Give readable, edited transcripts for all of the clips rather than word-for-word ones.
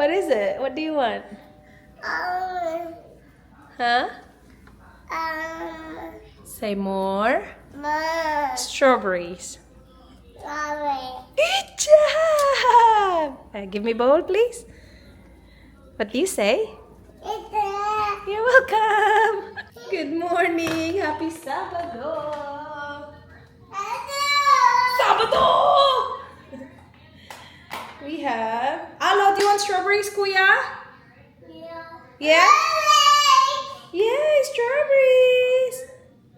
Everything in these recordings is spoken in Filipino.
What is it? What do you want? Huh? Say more. Strawberries. Good job! Give me bowl, please. What do you say? You're welcome. Good morning. Happy Sabado. Sabado! We have... Alo, do you want strawberries, Kuya? Yeah? Yay, strawberries!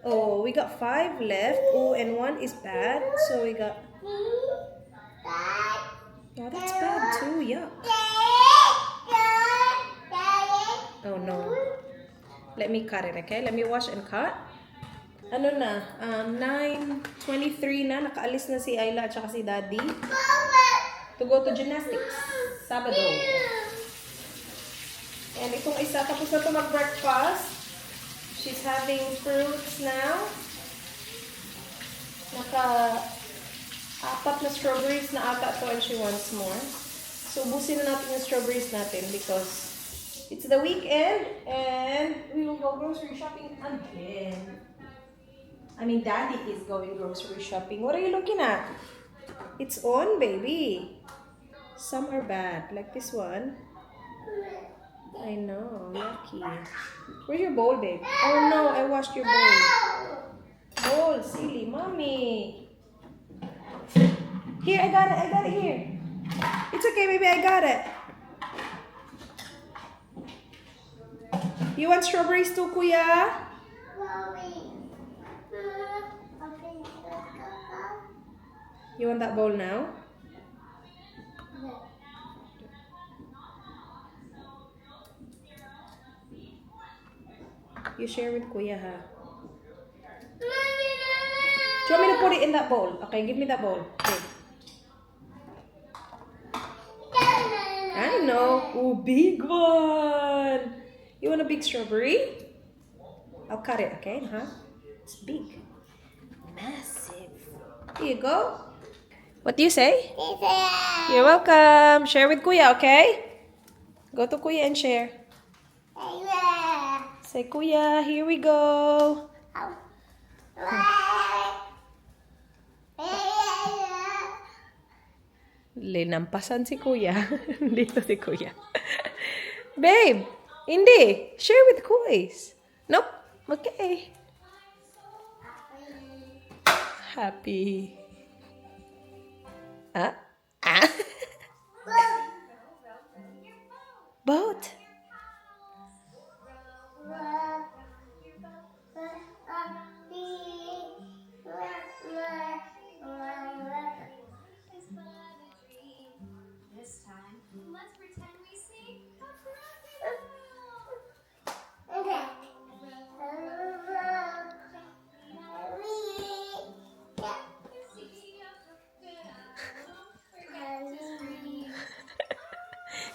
Oh, we got 5 left. Oh, and 1 is bad. So we got... Oh, that's bad too. Yuck. Oh, no. Let me cut it, okay? Let me wash and cut. Ano na? 9:23 na. Nakaalis na si Ayla at saka si Daddy. To go to gymnastics. Sabado. And itong isa, tapos na ito mag-breakfast. She's having fruits now. Naka-4 na strawberries na ata to and she wants more. So, ubusin na natin yung strawberries natin because it's the weekend and we will go grocery shopping again. I mean, Daddy is going grocery shopping. What are you looking at? It's on, baby. Some are bad, like this one. I know, yucky. Where's your bowl, babe? Oh no, I washed your bowl. Bowl, silly, mommy. Here, I got it here. It's okay, baby, I got it. You want strawberries too, Kuya? You want that bowl now? You share with Kuya, ha? Do you want me to put it in that bowl? Okay, give me that bowl. Okay. I know. Ooh, big one. You want a big strawberry? I'll cut it, okay? Huh? It's big. Massive. Here you go. What do you say? You're welcome. Share with Kuya, okay? Go to Kuya and share. Say, Kuya, here we go. Linampasan si Kuya. Dito si Kuya. Babe, hindi. Share with Kuys. Nope. Okay. Happy. Ah? Ah? Boat.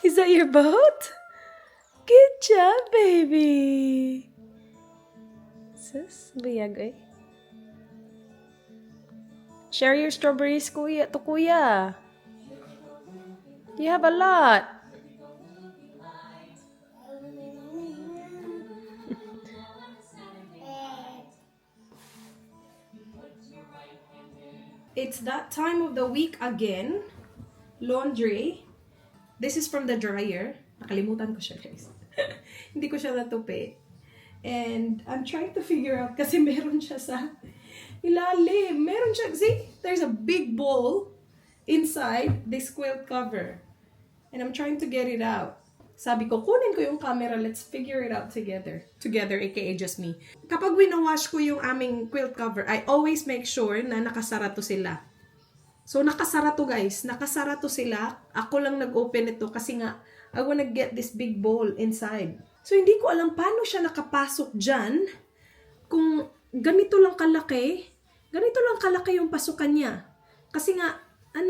Is that your boat? Good job, baby. Sus, buyag eh. Share your strawberries, Kuya, to Kuya. You have a lot. It's that time of the week again. Laundry. This is from the dryer. Nakalimutan ko siya, guys. Hindi ko siya natupi. And I'm trying to figure out kasi meron siya sa ilalim. Meron siya. See? There's a big bowl inside this quilt cover. And I'm trying to get it out. Sabi ko, kunin ko yung camera. Let's figure it out together. Together, aka just me. Kapag winawash ko yung aming quilt cover, I always make sure na nakasara to sila. So, nakasara to, guys. Nakasara to sila. Ako lang nag-open ito kasi nga, I wanna get this big bowl inside. So, hindi ko alam paano siya nakapasok dyan. Kung ganito lang kalaki yung pasukan niya. Kasi nga,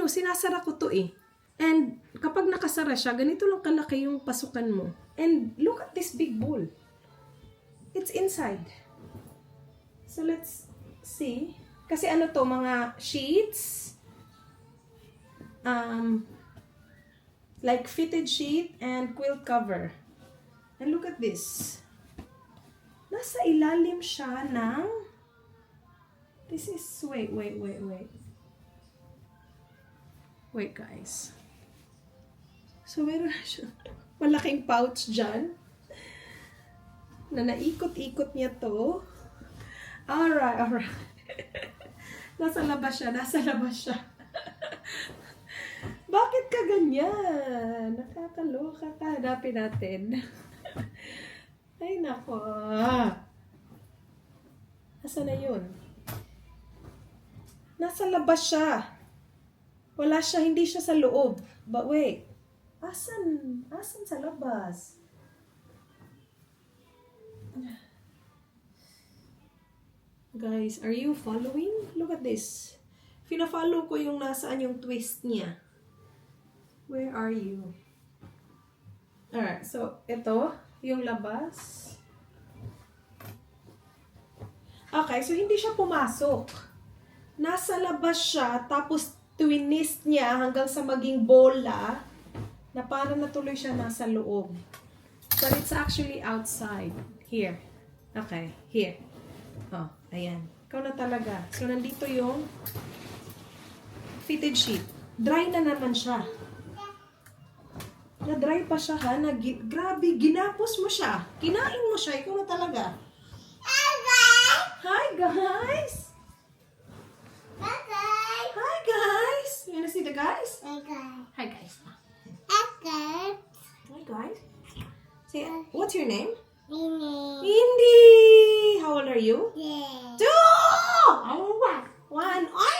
sinasara ko to eh. And kapag nakasara siya, ganito lang kalaki yung pasukan mo. And look at this big bowl. It's inside. So, let's see. Kasi mga sheets. Like fitted sheet and quilt cover. And look at this. Nasa ilalim siya ng... This is... Wait. Wait, guys. So, meron na siya. Malaking pouch dyan. Na naikot-ikot niya to. Alright. Nasa labas siya. Bakit ka ganyan? Nakakaloka ka. Hanapin natin. Ay, nako. Nasaan na yun? Nasa labas siya. Wala siya, hindi siya sa loob. But wait. Asan sa labas? Guys, are you following? Look at this. Fina-follow ko yung nasaan yung twist niya. Where are you? Alright, so ito, yung labas. Okay, so hindi siya pumasok. Nasa labas siya, tapos twinist niya hanggang sa maging bola na parang natuloy siya nasa loob. But it's actually outside. Here. Okay, here. Oh, ayan. Ikaw na talaga. So, nandito yung fitted sheet. Dry na naman siya. Na-dry pa siya, ha? Grabe, ginapos mo siya. Kinain mo siya. Ikaw na talaga. Hi, guys! Hi, guys! You wanna see the guys? Hi, guys. Hi, guys. Say, what's your name? Indy! How old are you? 2! Oh, 1. Oi!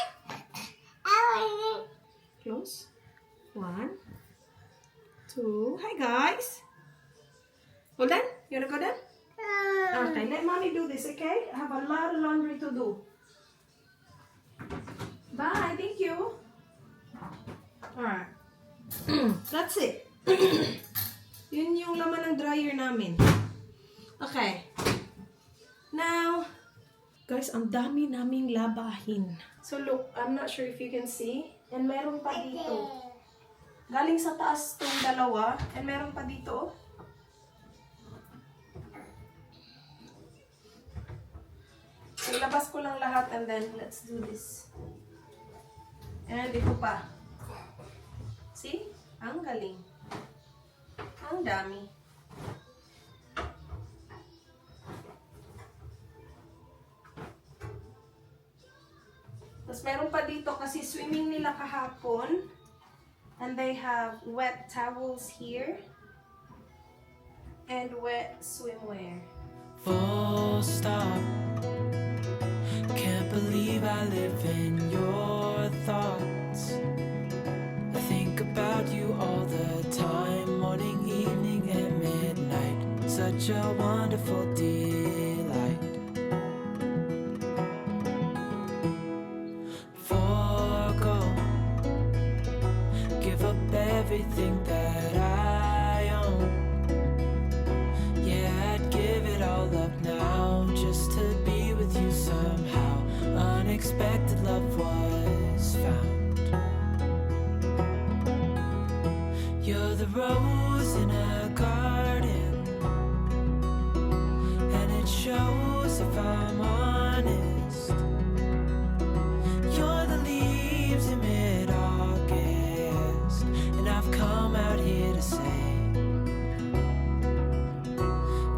Close. 1, 2. Hi, guys. All done? You wanna go done? Okay, let mommy do this, okay? I have a lot of laundry to do. Bye, thank you. Alright. That's it. Yun yung laman ng dryer namin. Okay. Now, guys, ang dami naming labahin. So look, I'm not sure if you can see. And meron pa dito. Galing sa taas tong dalawa. And meron pa dito. So, labas ko lang lahat and then let's do this. And ito pa. See? Ang galing. Ang dami. Tapos meron pa dito kasi swimming nila kahapon. And they have wet towels here. And wet swimwear. Full stop. Can't believe I live in your thoughts. I think about you all the time, morning, evening, and midnight. Such a wonderful delight. Forgo, give up everything that I own. Yeah, I'd give it all up now just to be with you somehow. Unexpected love was found. You're the rose in a garden, and it shows if I'm honest. You're the leaves in mid-August, and I've come out here to say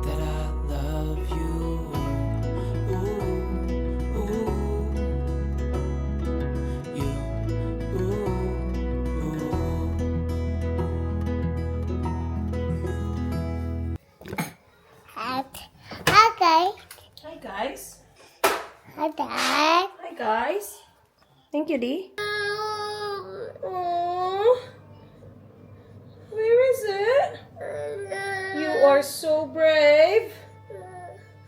that I love you. Ooh, ooh, you, ooh, ooh. Hi, guys. Dad. Hi, guys. Thank you, Dee. Aww. Where is it? You are so brave.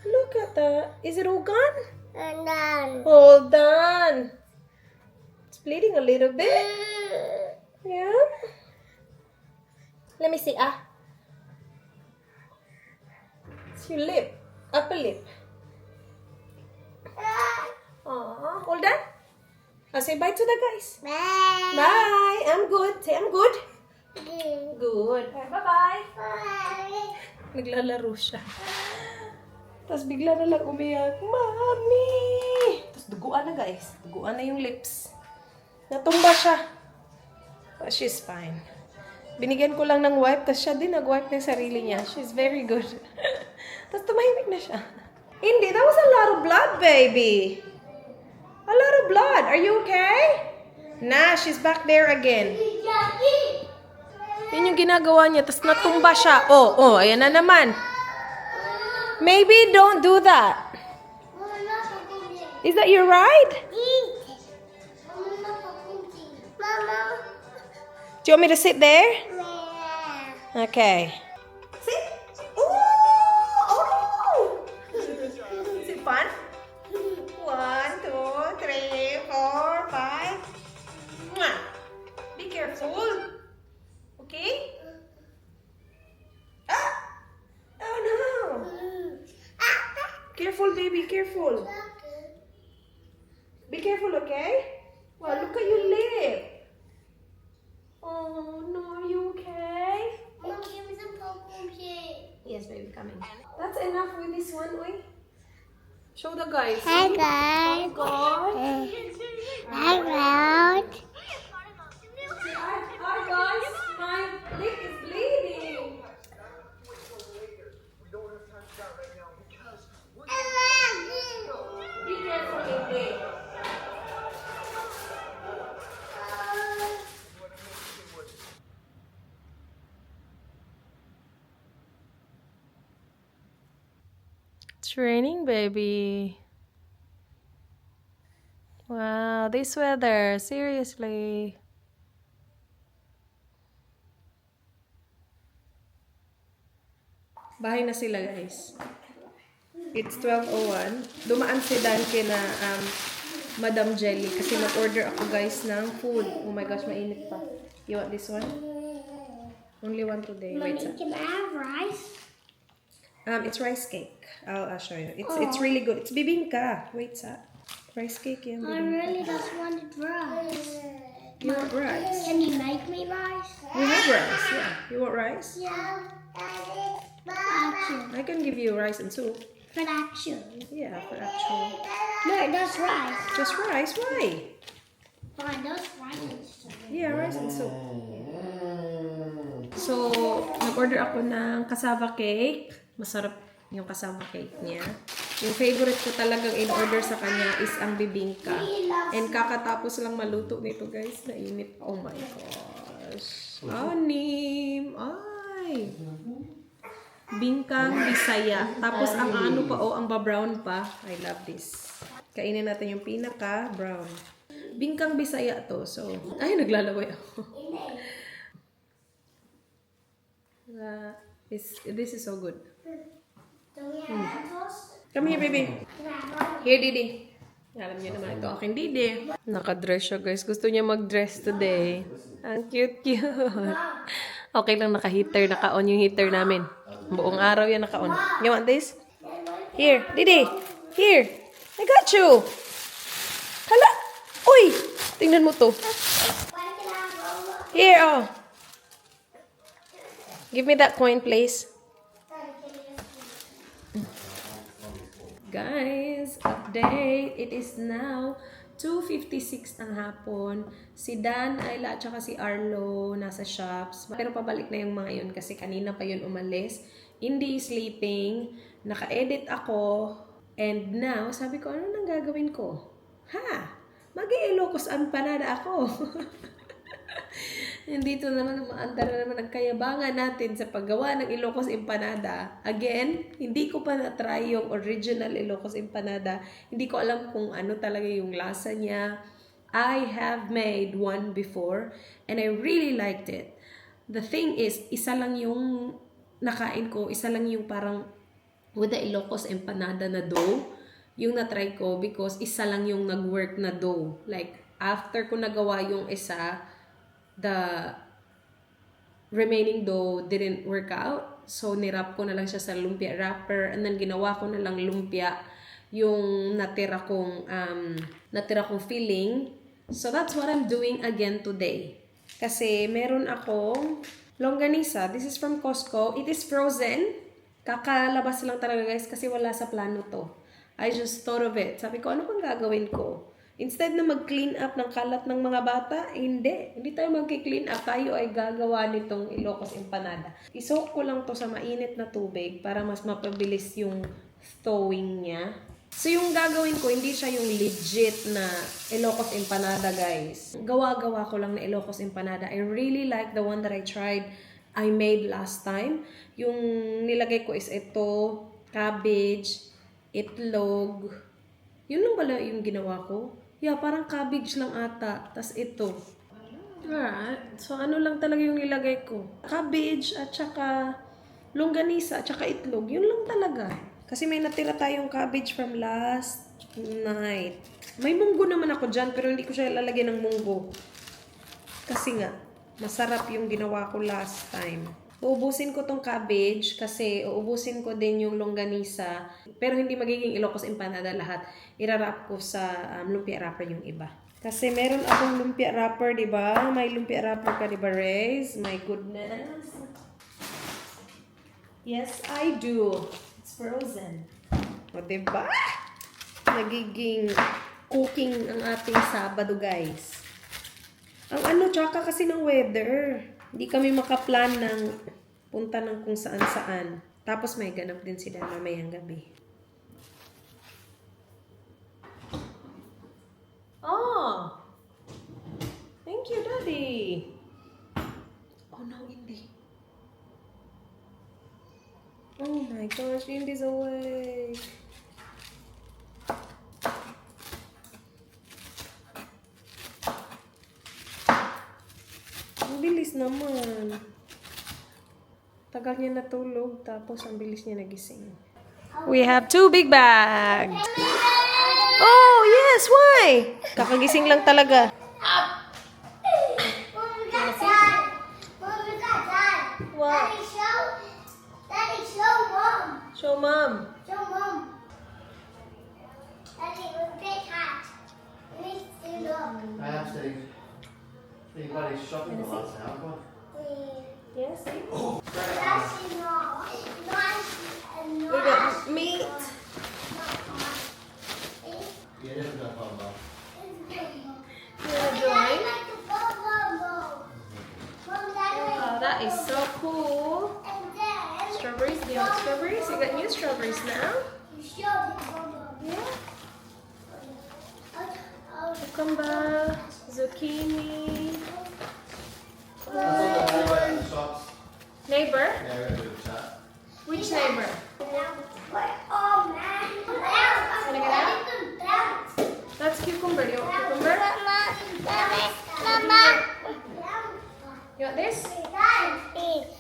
Look at that. Is it all gone? And then. All done. It's bleeding a little bit. Yeah. Let me see. It's your lip. Upper lip. Aww. All done? I'll say bye to the guys. Bye. Bye. I'm good. Say I'm good. Good. Bye-bye. Naglalaro siya. Tapos bigla na lang umiyak. Mami! Tapos duguan na guys. Duguan na yung lips. Natumba siya. But she's fine. Binigyan ko lang ng wipe. Tapos siya din nag-wipe ng sarili niya. She's very good. Tapos tumahimik na siya. Hindi, that was a lot of blood, baby. A lot of blood. Are you okay? Nah, she's back there again. Yun yung ginagawa niya. Tapos natumba siya. Oh, ayan na naman. Maybe don't do that. Is that your ride? Do you want me to sit there? Okay. Sit. Oh! Is it fun? 1, 2, 3, 4, 5. Mwah. Be careful. Okay? Ah! Oh no! Careful, baby, careful. Be careful, okay? Wow, look at your lip. Oh no, are you okay? Yes, baby, coming. That's enough with this one, oi. Show the guys. Hi guys. God. Hi guys. Hi guys, my lip is bleeding. Be careful, baby. It's raining, baby. Wow, this weather, seriously. Bahay na sila, guys. It's 12:01. Dumaan si Danke na Madam Jelly kasi nag-order ako, guys, ng food. Oh my gosh, mainit pa. You want this one? Only one today. Wait, sir. Can I have rice? It's rice cake. I'll show you. It's really good. It's bibingka. Wait, sir. Rice cake, yeah. I really just wanted rice. You want rice? Can you make me rice? We have rice, yeah. You want rice? Yeah. Action. I can give you rice and soup. For action. Yeah, for actual. No, that's rice. Just rice? Why? Fine, that's rice. Yeah, rice and soup. So, nag-order ako ng cassava cake. Masarap yung cassava cake niya. Yung favorite ko talagang in-order sa kanya is ang bibingka. And kakatapos lang maluto nito, guys. Nainit. Oh my gosh. Anim. Ay. Bingkang Bisaya. Tapos ang ano pa, ang ba-brown pa. I love this. Kainin natin yung pinaka-brown. Bingkang Bisaya to. So, ay, naglalaway ako. This is so good. Come here, baby. Here, Didi. Alam niyo naman ito aking Didi. Nakadress siya, guys. Gusto niya mag-dress today. Ang cute-cute. Okay lang, naka-heater. Naka-on yung heater namin. Buong araw yan naka-on. You want this? Here, Didi. Here. I got you. Hala. Uy. Tingnan mo to. Here, oh. Give me that coin, please. Guys, update. It is now 2:56 ng hapon. Si Dan, Ayla, at saka si Arlo nasa shops. Pero pabalik na yung mga yun kasi kanina pa yun umalis. Hindi sleeping. Naka-edit ako. And now, sabi ko, ano nang gagawin ko? Ha? Mag-i-Ilocos empanada ako. Dito naman maandar na naman ang kayabangan natin sa paggawa ng Ilocos empanada. Again, hindi ko pa na-try yung original Ilocos empanada. Hindi ko alam kung ano talaga yung lasa niya. I have made one before and I really liked it. The thing is, isa lang yung nakain ko, isa lang yung parang with the Ilocos empanada na dough. Yung na-try ko because isa lang yung nag-work na dough. Like, after ko nagawa yung isa, the remaining dough didn't work out. So, nirap ko na lang siya sa lumpia wrapper and then ginawa ko na lang lumpia yung natira kong filling. So, that's what I'm doing again today. Kasi meron akong longganisa. This is from Costco. It is frozen. Kakalabas lang talaga guys kasi wala sa plano to. I just thought of it. Sabi ko, ano pang gagawin ko? Instead na mag-clean up ng kalat ng mga bata, hindi. Hindi tayo mag-clean up. Tayo ay gagawa nitong Ilocos Empanada. Isoak ko lang to sa mainit na tubig para mas mapabilis yung thawing niya. So, yung gagawin ko, hindi siya yung legit na Ilocos Empanada, guys. Gawa-gawa ko lang na Ilocos Empanada. I really like the one that I made last time. Yung nilagay ko is ito, cabbage, itlog. Yun lang pala yung ginawa ko. Yeah, parang cabbage lang ata. Tas ito. Alright. So, ano lang talaga yung nilagay ko? Cabbage at saka longganisa at saka itlog. Yun lang talaga. Kasi may natira tayong cabbage from last night. May munggo naman ako dyan, pero hindi ko siya lalagyan ng munggo. Kasi nga, masarap yung ginawa ko last time. Uubusin ko tong cabbage kasi uubusin ko din yung longganisa. Pero hindi magiging Ilocos Empanada lahat. Irarap ko sa lumpia wrapper yung iba. Kasi meron akong lumpia wrapper, di ba? May lumpia wrapper ka, di ba, Reyes? My goodness. Yes, I do. It's frozen. O, diba? Nagiging cooking ang ating Sabado, guys. Ang ano, tsaka kasi ng weather. Hindi kami makaplan ng punta ng kung saan-saan. Tapos may ganap din sila mamayang gabi. Oh! Thank you, Daddy. Oh, no, hindi. Oh my gosh, Indy's awake. Ang bilis naman. Tagal niya natulog, tapos ang bilis niya nagising. We have 2 big bags. Oh, yes, why? Kakagising lang talaga. What? Daddy, show Mom. Show Mom. Show Mom. Daddy, it was a big hat. Let me see, look. I have Steve. Steve, buddy, shopping the last hour. Come on. Yes. That's not. We got meat. Yeah, this is not fun, though. You wanna join? Oh, that is so cool. Strawberries. Do you want strawberries? You got new strawberries now. Yeah. Cucumber, zucchini. I saw the neighbour in the shops. Neighbor? Yeah, we're gonna do a chat. Which neighbor? Wanna get out? That's cucumber. Do you want cucumber? Mama. You want this?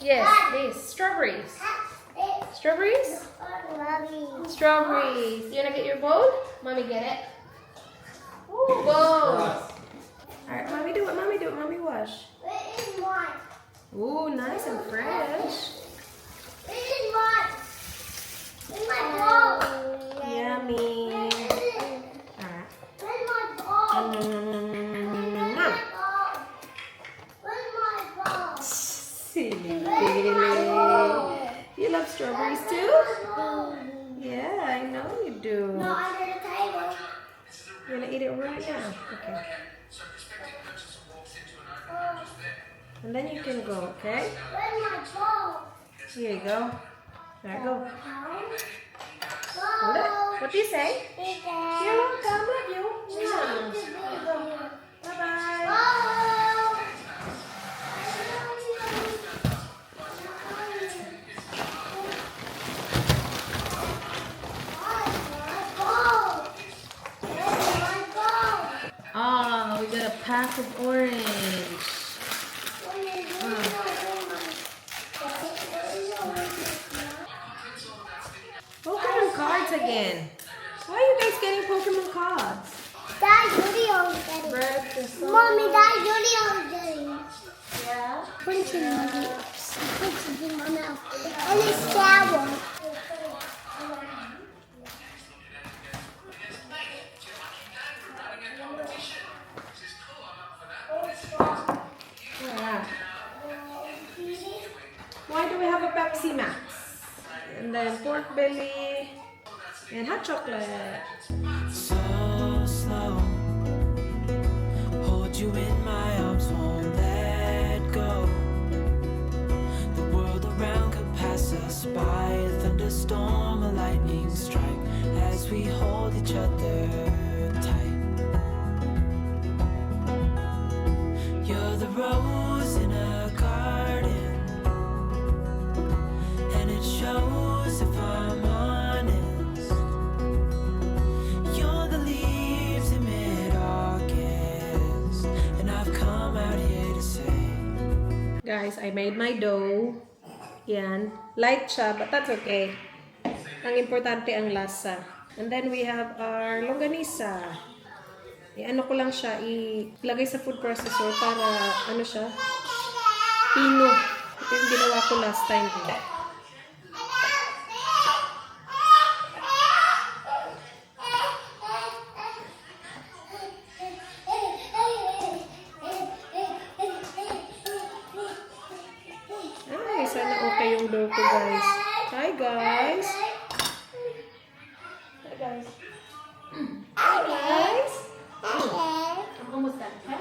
Yes, this. Strawberries. Strawberries? Strawberries. You wanna get your bowl? Mommy get it. Ooh, bowl. Alright, mommy do it. Mommy do it. Mommy wash. Ooh, nice and fresh. Yummy. Alright. Silly Billy. You love strawberries too? Yeah, I know you do. No, under the table. You wanna eat it right now? Okay. And then you can go, okay? Where's my ball? Here you go. There you go. Hold it. What do you say? You're welcome. Love you. Yeah. Bye-bye. Oh, we got a pack of orange. Pokemon cards again. Why are you guys getting Pokemon cards? Dad, Judy always getting. Mommy, Dad, Judy always getting. Yeah. Put it in my lips. Put it in my mouth. And it's sour. Alright. and pork belly, and hot chocolate. So slow. Hold you in my arms, won't let go. The world around could pass us by. A thunderstorm, a lightning strike as we hold each other tight. You're the rose in a garden, and it shows if I'm honest. You're the leaves in mid-August, and I've come out here to say Guys, I made my dough. Yan. Light siya, but that's okay. Ang importante ang lasa. And then we have our longganisa. I-ano ko lang siya, ilagay sa food processor para, ano siya, pino. Ito yung ginawa ko last time. Ay, sana okay yung dough ko, guys. Hi, guys. Hi, guys. Hi, guys. I'm almost done, okay?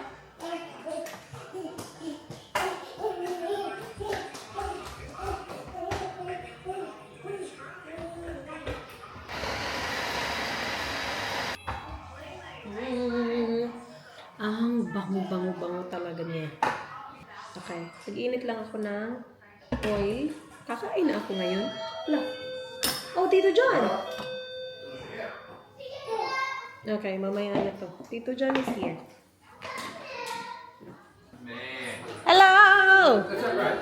Ang bango-bango-bango talaga niya. Okay. Nag-init lang ako ng oil. Kakain na ako ngayon. Wala. Oh, Tito John! Okay, mamaya na to. Tito John is here. Hello! That's alright.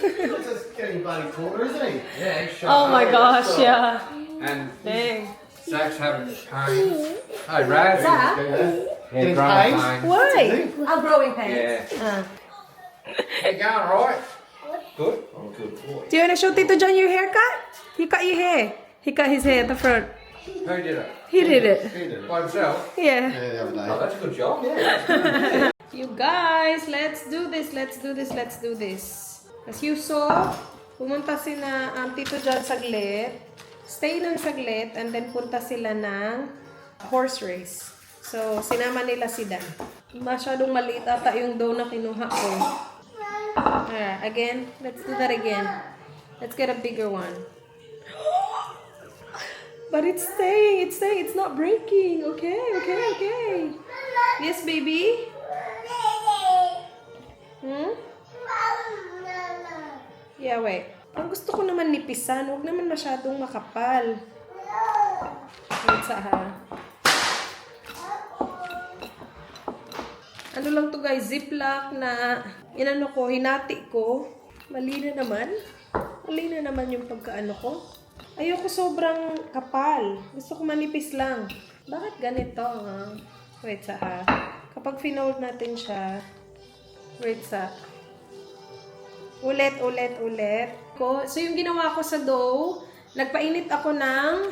He's just getting bloody taller, isn't he? Yeah, he's shot. Oh my gosh, yeah. And Dang. Zach's having pain. Hi, Raz. Zach? Yeah, Getting growing pains? pain. Why? I'm growing pains. Yeah. You going alright? Good. Oh, good boy. Do you want to show Tito John your haircut? He cut your hair. He cut his hair at the front. Who did it? He did it. He did it. By himself? Yeah. Yeah, the other day. Oh, that's a good job. You guys, let's do this. Let's do this. Let's do this. As you saw, pumunta sila Tito John saglit. Stay ng saglit and then punta sila ng horse race. So, sinama nila si Dan. Masyadong maliit ata yung dough na kinuha ko. Alright, again. Let's do that again. Let's get a bigger one. But it's staying. It's staying. It's not breaking. Okay, okay, okay. Yes, baby? Hmm? Yeah, wait. Ang gusto ko naman nipisan. Huwag naman masyadong makapal. Wait sa ha. Ano lang to guys, ziplock na inano ko, hinati ko. Mali na naman. Mali na naman yung pagkaano ko. Ayoko sobrang kapal. Gusto ko manipis lang. Bakit ganito ha? Wait sa ha. Kapag finold natin siya, wait sa. Ulit. So yung ginawa ko sa dough, nagpainit ako ng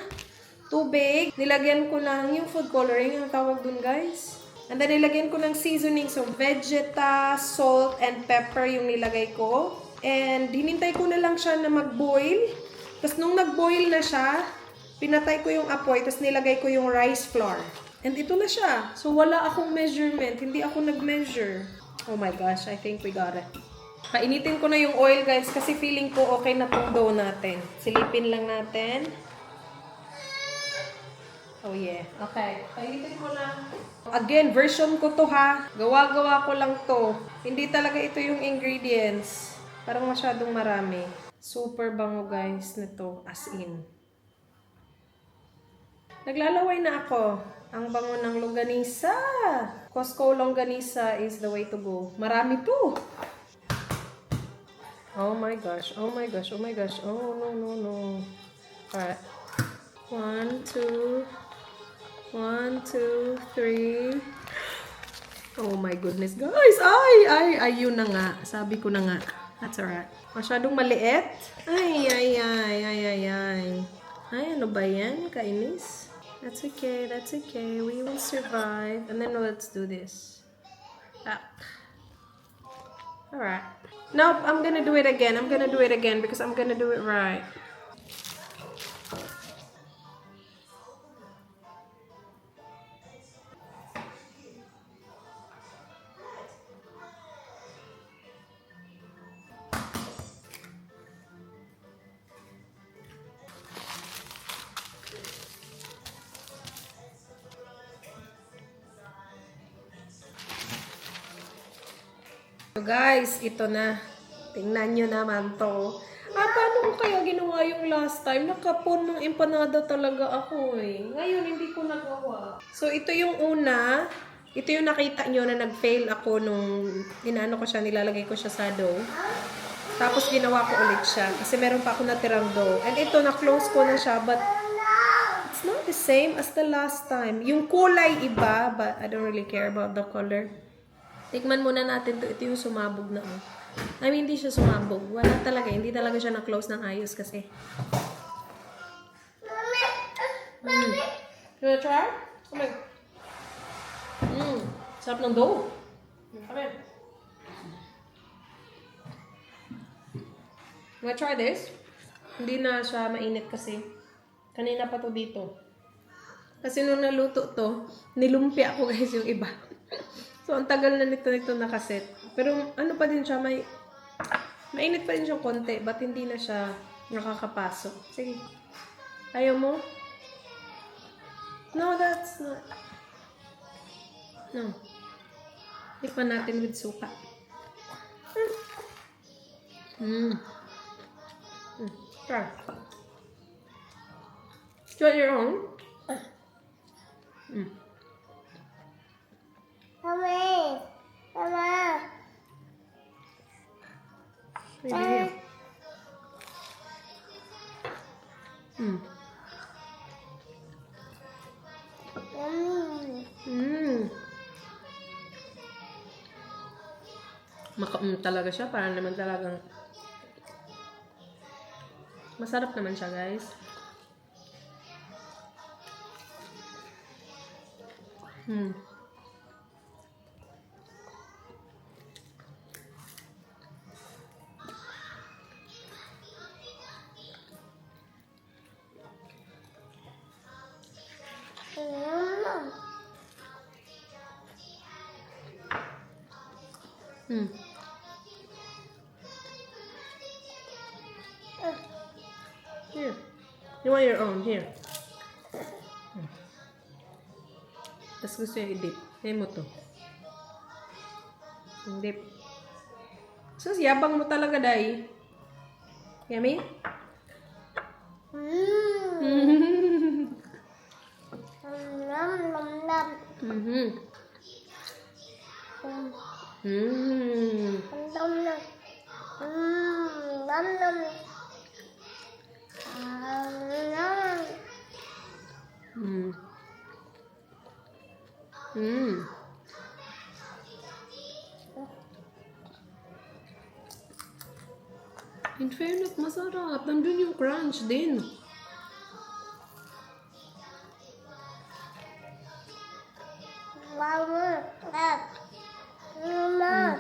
tubig. Nilagyan ko ng yung food coloring, ang tawag dun guys. And then nilagyan ko ng seasoning. So vegeta, salt, and pepper yung nilagay ko. And hinintay ko na lang siya na mag-boil. Tapos nung nag-boil na siya, pinatay ko yung apoy. Tapos nilagay ko yung rice flour. And ito na siya. So wala akong measurement. Hindi ako nag-measure. Oh my gosh, I think we got it. Painitin ko na yung oil guys kasi feeling ko okay na tong dough natin. Silipin lang natin. Oh yeah. Okay. Painitin ko lang. Again, version ko to ha. Gawa-gawa ko lang to. Hindi talaga ito yung ingredients. Parang masyadong marami. Super bango guys nito. As in. Naglalaway na ako. Ang bango ng longganisa. Costco longganisa is the way to go. Marami to. Oh my gosh. Oh my gosh. Oh my gosh. Oh no. Alright. 1, 2, 3. Oh my goodness, guys. Ay, yun na nga. Sabi ko na nga. That's alright. Masyadong maliit. Ay. Ay, ano ba yan? Kainis. That's okay. We will survive. And then let's do this. Alright. Nope, I'm gonna do it again. Because I'm gonna do it right. So guys, ito na. Tingnan nyo naman to. Paano ko kaya ginawa yung last time? Nakapon ng empanada talaga ako eh. Ngayon, hindi ko nagawa. So, ito yung una. Ito yung nakita nyo na nag-fail ako nung inano ko siya, nilalagay ko siya sa dough. Tapos, ginawa ko ulit siya. Kasi meron pa ako natirang dough. And ito, na-close ko na siya. But, it's not the same as the last time. Yung kulay iba, but I don't really care about the color. Tikman muna natin to. Ito yung sumabog na oh. I mean, hindi siya sumabog. Wala talaga. Hindi talaga siya na-close ng ayos kasi. Mami! You wanna try? Come here. Sarap ng dough. Come here. Wanna try this? Hindi na siya mainit kasi. Kanina pa to dito. Kasi nung naluto to, nilumpia ako guys yung iba. So, ang tagal na nito nakaset. Pero, ano pa din siya, mainit pa din siyang konti. Ba't hindi na siya nakakapasok? Sige. Ayaw mo? No, that's not. No. Tikman natin with suka. Try. Try your own. Mami! Mama! Maybe here. Talaga siya. Parang naman talagang masarap naman siya, guys. Here. You want your own? Here. Tapos gusto yung i-dip. Ayaw mo to. Dip. Sus, yabang mo talaga, Day. Yummy? In fairness, masarap. Nandun yung crunch din. Mama! Mama!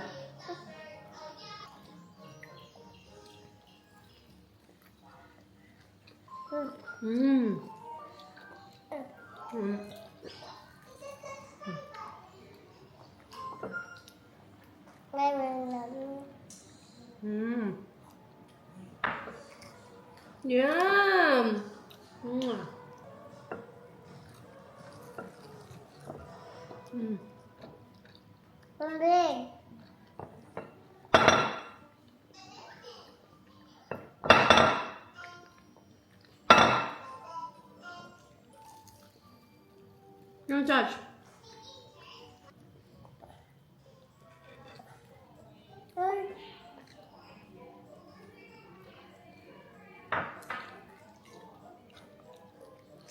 Yum! Mami! Don't touch.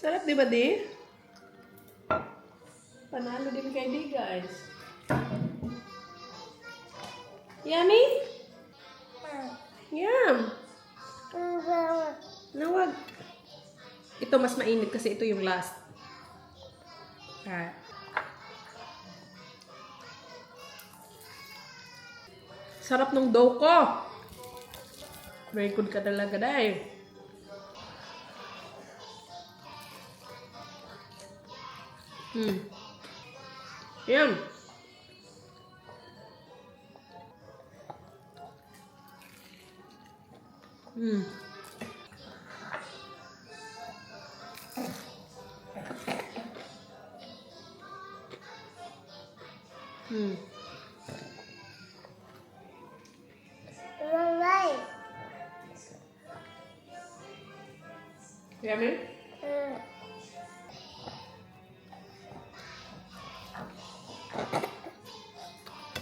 Sarap, di ba, di? Panalo din kay di, guys. Yummy? Yum! Nawag. Ito mas mainit kasi ito yung last. Alright. Sarap ng dough ko. Very good ka talaga, Day. Yum. Yummy?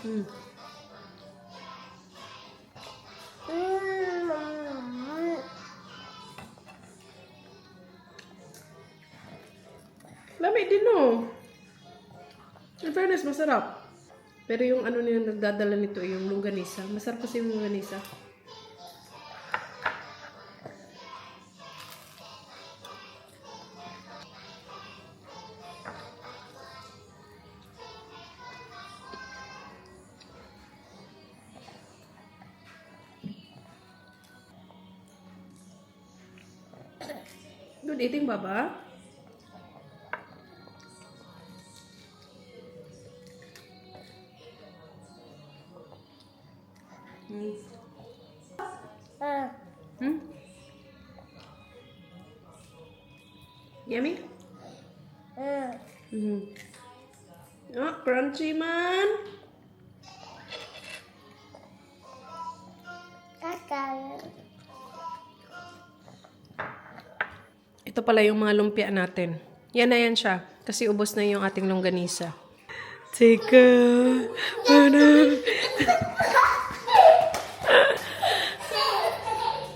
Mm. Lamig din no. In fairness, masarap. Pero yung ano nila nagdadala nito yung longganisa. Masarap kasi yung longganisa. Good eating, Baba. Hmm? Yummy? Mm-hmm. Oh, crunchy man. Ito pala yung mga lumpia natin. Yan na yan siya. Kasi ubos na yung ating longganisa. Tika.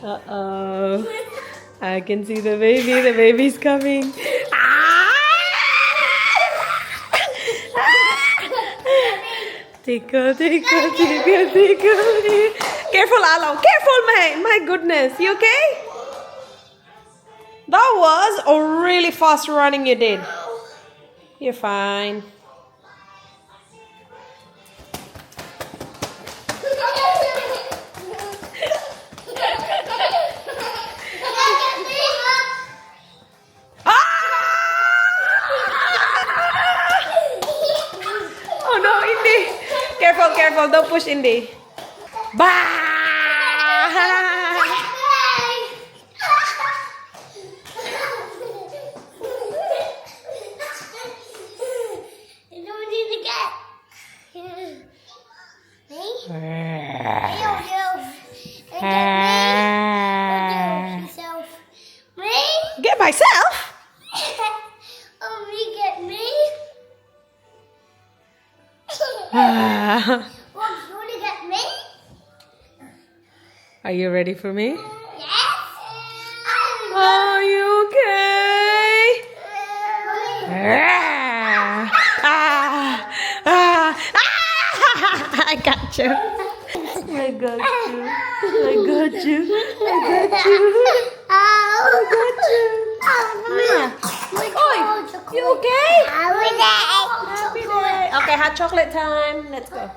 Uh-oh. I can see the baby. The baby's coming. Tika. Careful, Alo. Careful, my goodness. You okay? That was a really fast running you did. You're fine. Oh no, Indy. Careful. Don't push Indy. Bah! Get myself? Get me? You get me? Are you ready for me? Yes. Are you okay? I got you. I got you. You okay? Happy day. Okay, hot chocolate time. Let's go.